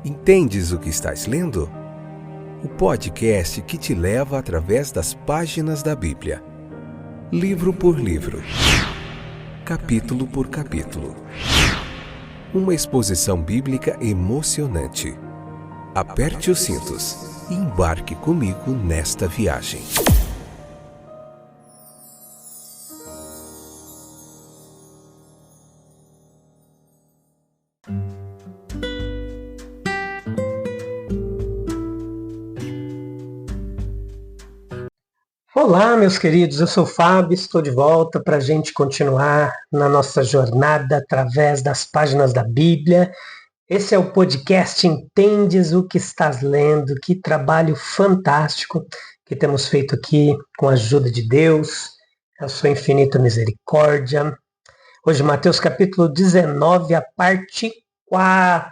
Entendes o que estás lendo? O podcast que te leva através das páginas da Bíblia, livro por livro, capítulo por capítulo. Uma exposição bíblica emocionante. Aperte os cintos e embarque comigo nesta viagem. Olá, meus queridos, eu sou o Fábio, estou de volta para a gente continuar na nossa jornada através das páginas da Bíblia. Esse é o podcast Entendes o que estás lendo, que trabalho fantástico que temos feito aqui com a ajuda de Deus, a sua infinita misericórdia. Hoje, Mateus capítulo 19, a parte 4,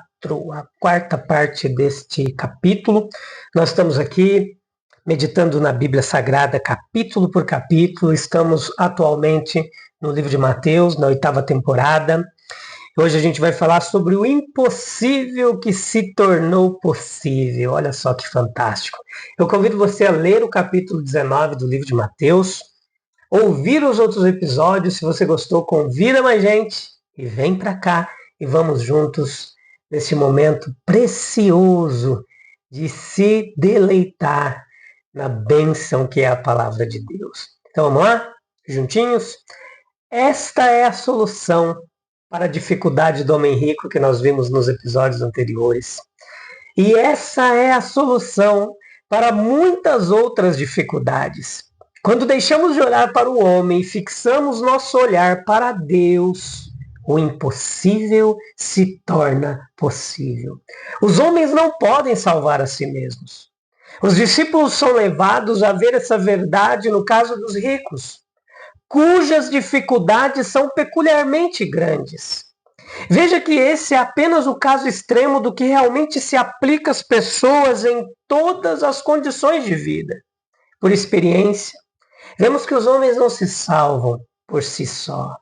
a quarta parte deste capítulo. Nós estamos aqui meditando na Bíblia Sagrada, capítulo por capítulo. Estamos atualmente no livro de Mateus, na 8ª temporada. Hoje a gente vai falar sobre o impossível que se tornou possível. Olha só que fantástico. Eu convido você a ler o capítulo 19 do livro de Mateus, ouvir os outros episódios. Se você gostou, convida mais gente e vem para cá e vamos juntos nesse momento precioso de se deleitar na bênção que é a palavra de Deus. Então vamos lá? Juntinhos? Esta é a solução para a dificuldade do homem rico que nós vimos nos episódios anteriores. E essa é a solução para muitas outras dificuldades. Quando deixamos de olhar para o homem e fixamos nosso olhar para Deus, o impossível se torna possível. Os homens não podem salvar a si mesmos. Os discípulos são levados a ver essa verdade no caso dos ricos, cujas dificuldades são peculiarmente grandes. Veja que esse é apenas o caso extremo do que realmente se aplica às pessoas em todas as condições de vida. Por experiência, vemos que os homens não se salvam por si só.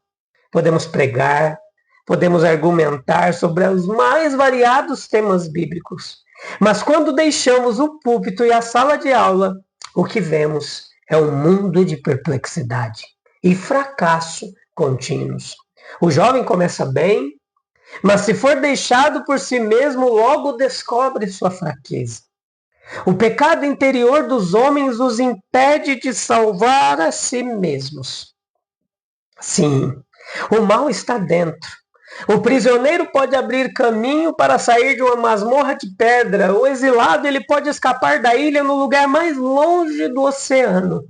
Podemos pregar, podemos argumentar sobre os mais variados temas bíblicos. Mas quando deixamos o púlpito e a sala de aula, o que vemos é um mundo de perplexidade e fracasso contínuos. O jovem começa bem, mas se for deixado por si mesmo, logo descobre sua fraqueza. O pecado interior dos homens os impede de salvar a si mesmos. Sim, o mal está dentro. O prisioneiro pode abrir caminho para sair de uma masmorra de pedra. O exilado ele pode escapar da ilha no lugar mais longe do oceano.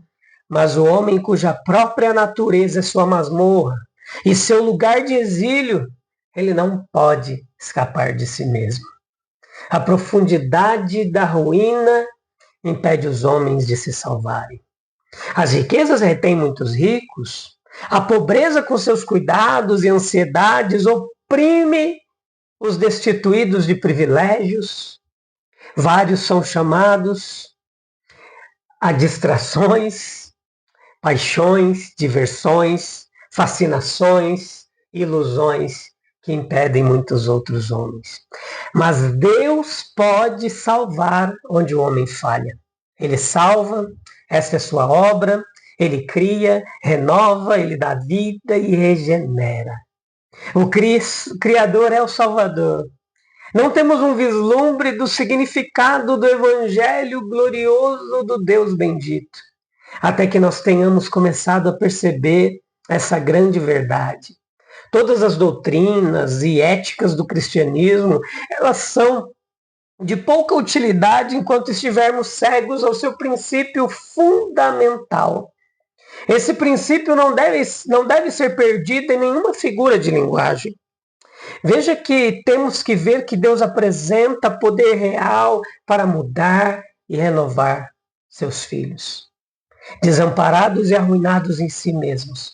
Mas o homem cuja própria natureza é sua masmorra e seu lugar de exílio, ele não pode escapar de si mesmo. A profundidade da ruína impede os homens de se salvarem. As riquezas retêm muitos ricos. A pobreza com seus cuidados e ansiedades oprime os destituídos de privilégios. Vários são chamados a distrações, paixões, diversões, fascinações, ilusões que impedem muitos outros homens. Mas Deus pode salvar onde o homem falha. Ele salva, essa é sua obra. Ele cria, renova, ele dá vida e regenera. O Criador é o Salvador. Não temos um vislumbre do significado do Evangelho glorioso do Deus bendito, até que nós tenhamos começado a perceber essa grande verdade. Todas as doutrinas e éticas do cristianismo, elas são de pouca utilidade enquanto estivermos cegos ao seu princípio fundamental. Esse princípio não deve ser perdido em nenhuma figura de linguagem. Veja que temos que ver que Deus apresenta poder real para mudar e renovar seus filhos, desamparados e arruinados em si mesmos.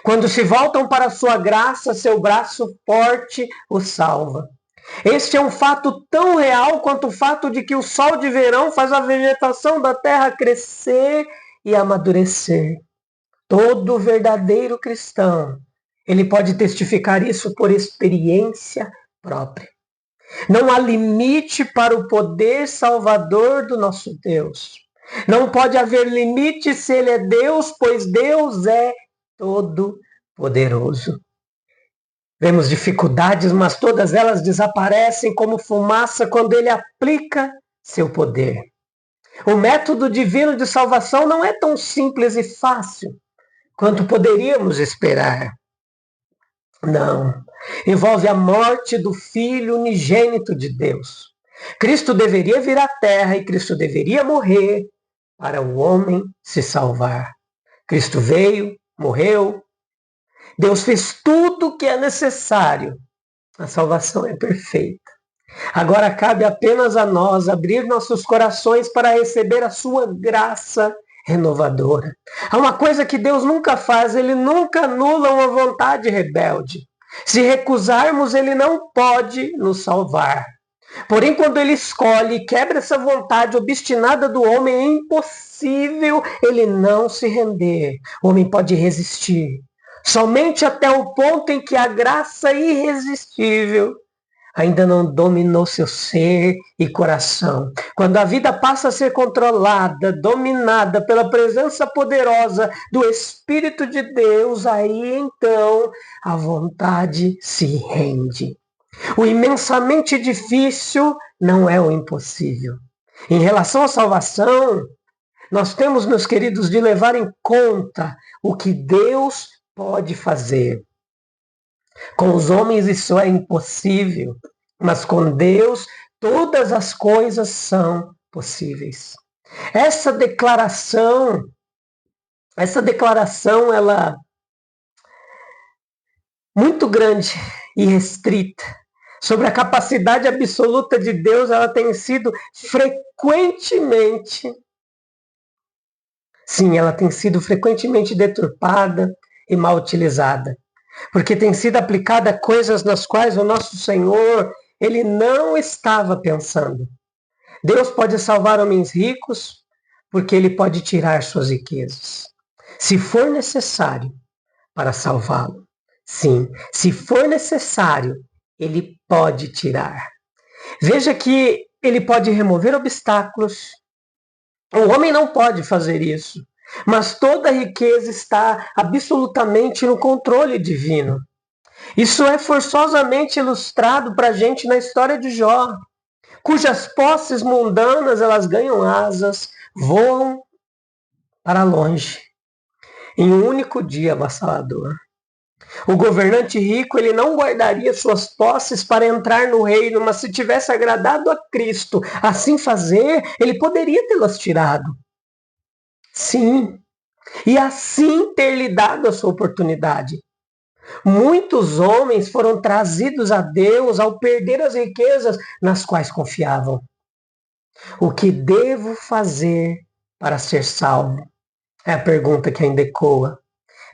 Quando se voltam para a sua graça, seu braço forte os salva. Este é um fato tão real quanto o fato de que o sol de verão faz a vegetação da terra crescer e amadurecer. Todo verdadeiro cristão, ele pode testificar isso por experiência própria. Não há limite para o poder salvador do nosso Deus. Não pode haver limite se Ele é Deus, pois Deus é todo-poderoso. Vemos dificuldades, mas todas elas desaparecem como fumaça quando Ele aplica seu poder. O método divino de salvação não é tão simples e fácil quanto poderíamos esperar. Não. Envolve a morte do Filho unigênito de Deus. Cristo deveria vir à Terra e Cristo deveria morrer para o homem se salvar. Cristo veio, morreu. Deus fez tudo o que é necessário. A salvação é perfeita. Agora cabe apenas a nós abrir nossos corações para receber a sua graça renovadora. Há uma coisa que Deus nunca faz, Ele nunca anula uma vontade rebelde. Se recusarmos, Ele não pode nos salvar. Porém, quando Ele escolhe e quebra essa vontade obstinada do homem, é impossível Ele não se render. O homem pode resistir. Somente até o ponto em que a graça irresistível ainda não dominou seu ser e coração. Quando a vida passa a ser controlada, dominada pela presença poderosa do Espírito de Deus, aí então a vontade se rende. O imensamente difícil não é o impossível. Em relação à salvação, nós temos, meus queridos, de levar em conta o que Deus pode fazer. Com os homens isso é impossível, mas com Deus todas as coisas são possíveis. Essa declaração, ela muito grande e restrita, sobre a capacidade absoluta de Deus, ela tem sido frequentemente deturpada e mal utilizada. Porque tem sido aplicada a coisas nas quais o nosso Senhor, Ele não estava pensando. Deus pode salvar homens ricos, porque Ele pode tirar suas riquezas. Se for necessário para salvá-lo. Sim, se for necessário, Ele pode tirar. Veja que Ele pode remover obstáculos. O homem não pode fazer isso. Mas toda a riqueza está absolutamente no controle divino. Isso é forçosamente ilustrado para a gente na história de Jó, cujas posses mundanas elas ganham asas, voam para longe, em um único dia avassalador. O governante rico, ele não guardaria suas posses para entrar no reino, mas se tivesse agradado a Cristo assim fazer, ele poderia tê-las tirado. Sim, e assim ter lhe dado a sua oportunidade. Muitos homens foram trazidos a Deus ao perder as riquezas nas quais confiavam. O que devo fazer para ser salvo? É a pergunta que ainda ecoa.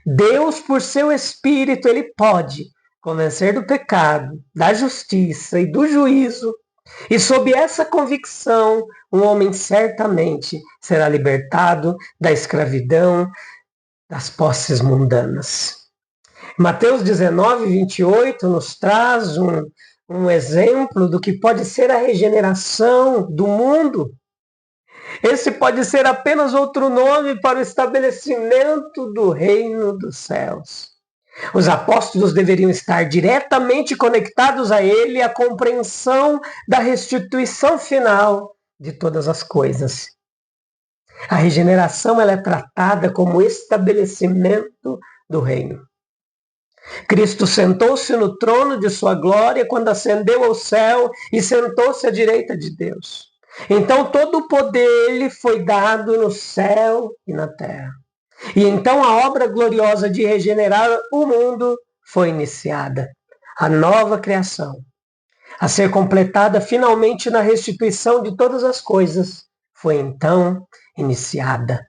Deus, por seu Espírito, Ele pode convencer do pecado, da justiça e do juízo. E sob essa convicção, um homem certamente será libertado da escravidão, das posses mundanas. Mateus 19, 28 nos traz um exemplo do que pode ser a regeneração do mundo. Esse pode ser apenas outro nome para o estabelecimento do reino dos céus. Os apóstolos deveriam estar diretamente conectados a ele, a compreensão da restituição final de todas as coisas. A regeneração ela é tratada como estabelecimento do reino. Cristo sentou-se no trono de sua glória quando ascendeu ao céu e sentou-se à direita de Deus. Então todo o poder lhe foi dado no céu e na terra. E então a obra gloriosa de regenerar o mundo foi iniciada. A nova criação, a ser completada finalmente na restituição de todas as coisas, foi então iniciada.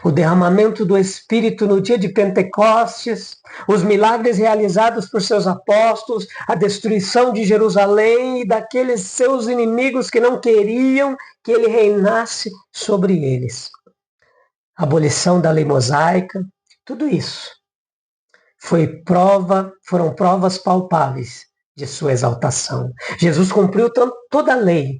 O derramamento do Espírito no dia de Pentecostes, os milagres realizados por seus apóstolos, a destruição de Jerusalém e daqueles seus inimigos que não queriam que ele reinasse sobre eles. A abolição da lei mosaica, tudo isso foram provas palpáveis de sua exaltação. Jesus cumpriu toda a lei,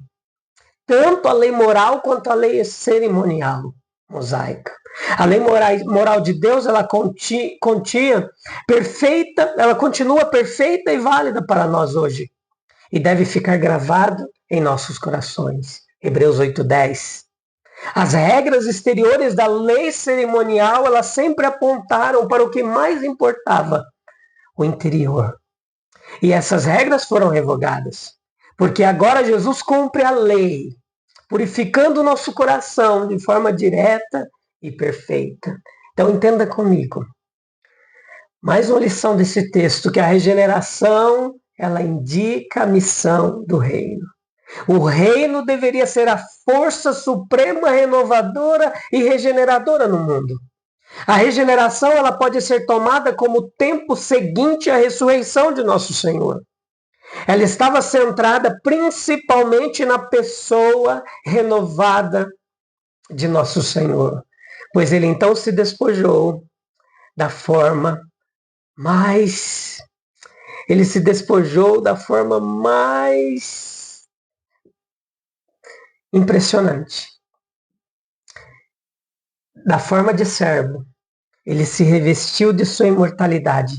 tanto a lei moral quanto a lei cerimonial mosaica. A lei moral de Deus, ela continha perfeita, ela continua perfeita e válida para nós hoje. E deve ficar gravado em nossos corações. Hebreus 8:10. As regras exteriores da lei cerimonial, elas sempre apontaram para o que mais importava, o interior. E essas regras foram revogadas, porque agora Jesus cumpre a lei, purificando o nosso coração de forma direta e perfeita. Então entenda comigo. Mais uma lição desse texto, que a regeneração, ela indica a missão do reino. O reino deveria ser a força suprema renovadora e regeneradora no mundo. A regeneração, ela pode ser tomada como o tempo seguinte à ressurreição de nosso Senhor. Ela estava centrada principalmente na pessoa renovada de nosso Senhor, pois ele então se despojou da forma mais impressionante. Da forma de servo, ele se revestiu de sua imortalidade.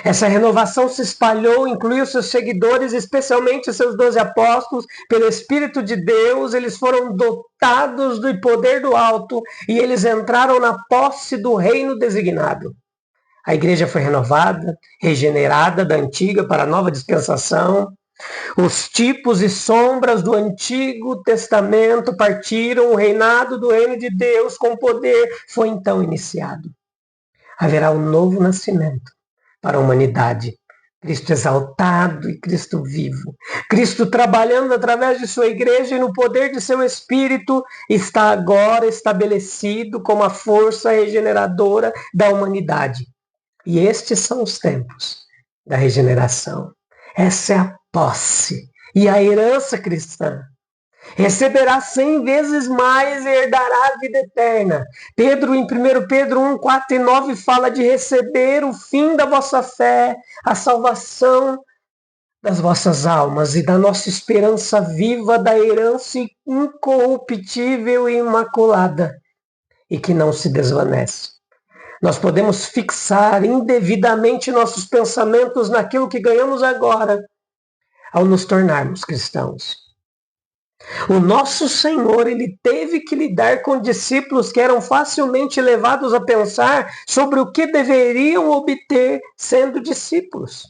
Essa renovação se espalhou, incluiu seus seguidores, especialmente seus 12 apóstolos, pelo Espírito de Deus. Eles foram dotados do poder do alto e eles entraram na posse do reino designado. A igreja foi renovada, regenerada da antiga para a nova dispensação. Os tipos e sombras do Antigo Testamento partiram, o reinado do reino de Deus com poder foi então iniciado. Haverá um novo nascimento para a humanidade. Cristo exaltado e Cristo vivo. Cristo trabalhando através de sua igreja e no poder de seu Espírito está agora estabelecido como a força regeneradora da humanidade. E estes são os tempos da regeneração. Essa é a posse e a herança cristã. Receberá 100 vezes mais e herdará a vida eterna. Pedro, em 1 Pedro 1, 4 e 9, fala de receber o fim da vossa fé, a salvação das vossas almas e da nossa esperança viva da herança incorruptível e imaculada e que não se desvanece. Nós podemos fixar indevidamente nossos pensamentos naquilo que ganhamos agora, ao nos tornarmos cristãos. O nosso Senhor, ele teve que lidar com discípulos que eram facilmente levados a pensar sobre o que deveriam obter sendo discípulos.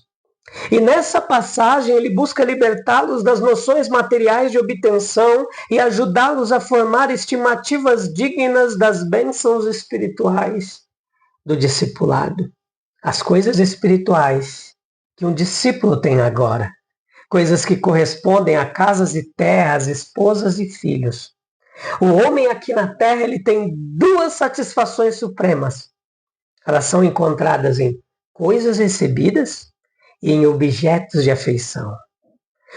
E nessa passagem ele busca libertá-los das noções materiais de obtenção e ajudá-los a formar estimativas dignas das bênçãos espirituais do discipulado. As coisas espirituais que um discípulo tem agora. Coisas que correspondem a casas e terras, esposas e filhos. O homem aqui na terra, ele tem duas satisfações supremas. Elas são encontradas em coisas recebidas e em objetos de afeição.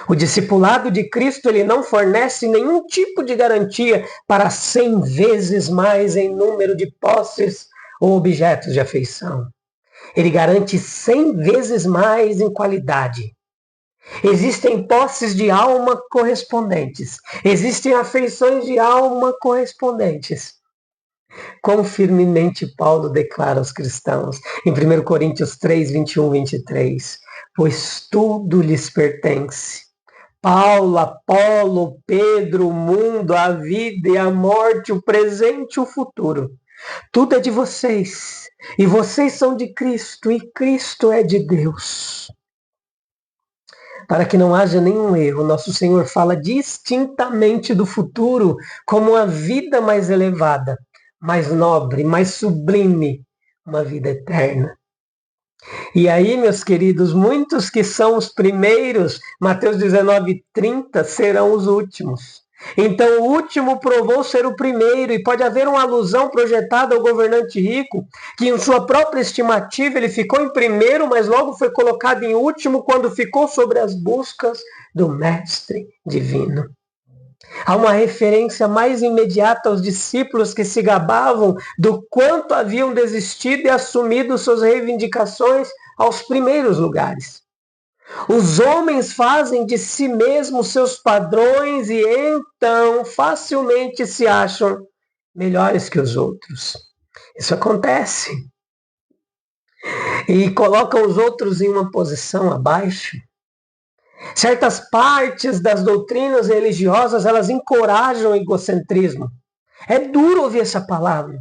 O discipulado de Cristo, ele não fornece nenhum tipo de garantia para 100 vezes mais em número de posses ou objetos de afeição. Ele garante 100 vezes mais em qualidade. Existem posses de alma correspondentes. Existem afeições de alma correspondentes. Quão firmemente Paulo declara aos cristãos, em 1 Coríntios 3, 21, 23, pois tudo lhes pertence. Paulo, Apolo, Pedro, o mundo, a vida e a morte, o presente e o futuro. Tudo é de vocês. E vocês são de Cristo, e Cristo é de Deus. Para que não haja nenhum erro, nosso Senhor fala distintamente do futuro como uma vida mais elevada, mais nobre, mais sublime, uma vida eterna. E aí, meus queridos, muitos que são os primeiros, Mateus 19:30, serão os últimos. Então o último provou ser o primeiro, e pode haver uma alusão projetada ao governante rico, que em sua própria estimativa ele ficou em primeiro, mas logo foi colocado em último quando ficou sobre as buscas do Mestre Divino. Há uma referência mais imediata aos discípulos que se gabavam do quanto haviam desistido e assumido suas reivindicações aos primeiros lugares. Os homens fazem de si mesmos seus padrões e então facilmente se acham melhores que os outros. Isso acontece. E colocam os outros em uma posição abaixo. Certas partes das doutrinas religiosas, elas encorajam o egocentrismo. É duro ouvir essa palavra.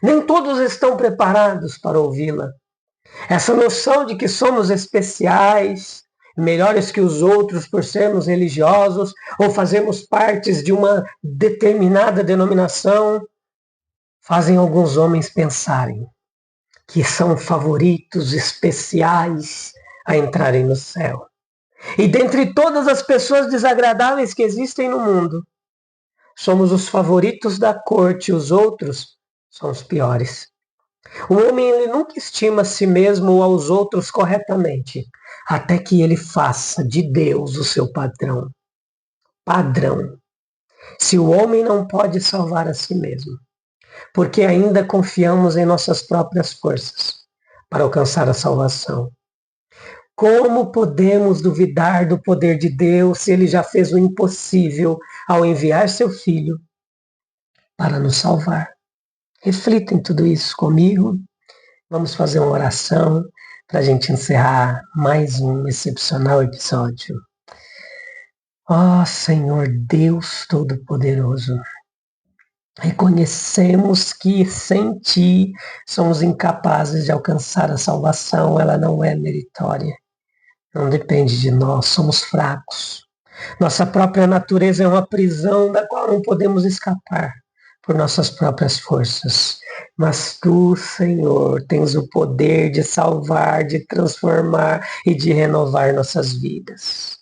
Nem todos estão preparados para ouvi-la. Essa noção de que somos especiais, melhores que os outros por sermos religiosos ou fazemos parte de uma determinada denominação, fazem alguns homens pensarem que são favoritos especiais a entrarem no céu. E dentre todas as pessoas desagradáveis que existem no mundo, somos os favoritos da corte, os outros são os piores. O homem ele nunca estima a si mesmo ou aos outros corretamente, até que ele faça de Deus o seu padrão. Padrão. Se o homem não pode salvar a si mesmo, porque ainda confiamos em nossas próprias forças para alcançar a salvação. Como podemos duvidar do poder de Deus se Ele já fez o impossível ao enviar seu Filho para nos salvar? Reflita em tudo isso comigo. Vamos fazer uma oração para a gente encerrar mais um excepcional episódio. Ó Senhor Deus Todo-Poderoso, reconhecemos que sem Ti somos incapazes de alcançar a salvação, ela não é meritória. Não depende de nós, somos fracos. Nossa própria natureza é uma prisão da qual não podemos escapar por nossas próprias forças. Mas Tu, Senhor, tens o poder de salvar, de transformar e de renovar nossas vidas.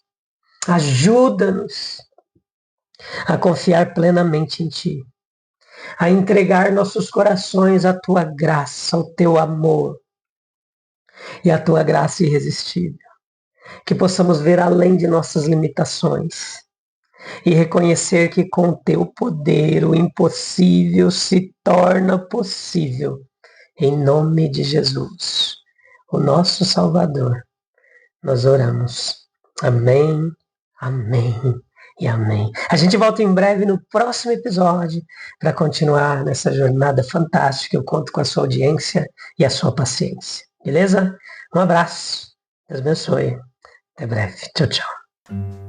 Ajuda-nos a confiar plenamente em Ti, a entregar nossos corações à Tua graça, ao Teu amor e à Tua graça irresistível. Que possamos ver além de nossas limitações e reconhecer que com Teu poder o impossível se torna possível. Em nome de Jesus, o nosso Salvador, nós oramos. Amém, amém e amém. A gente volta em breve no próximo episódio para continuar nessa jornada fantástica. Eu conto com a sua audiência e a sua paciência. Beleza? Um abraço. Deus abençoe. Até breve. Tchau, tchau.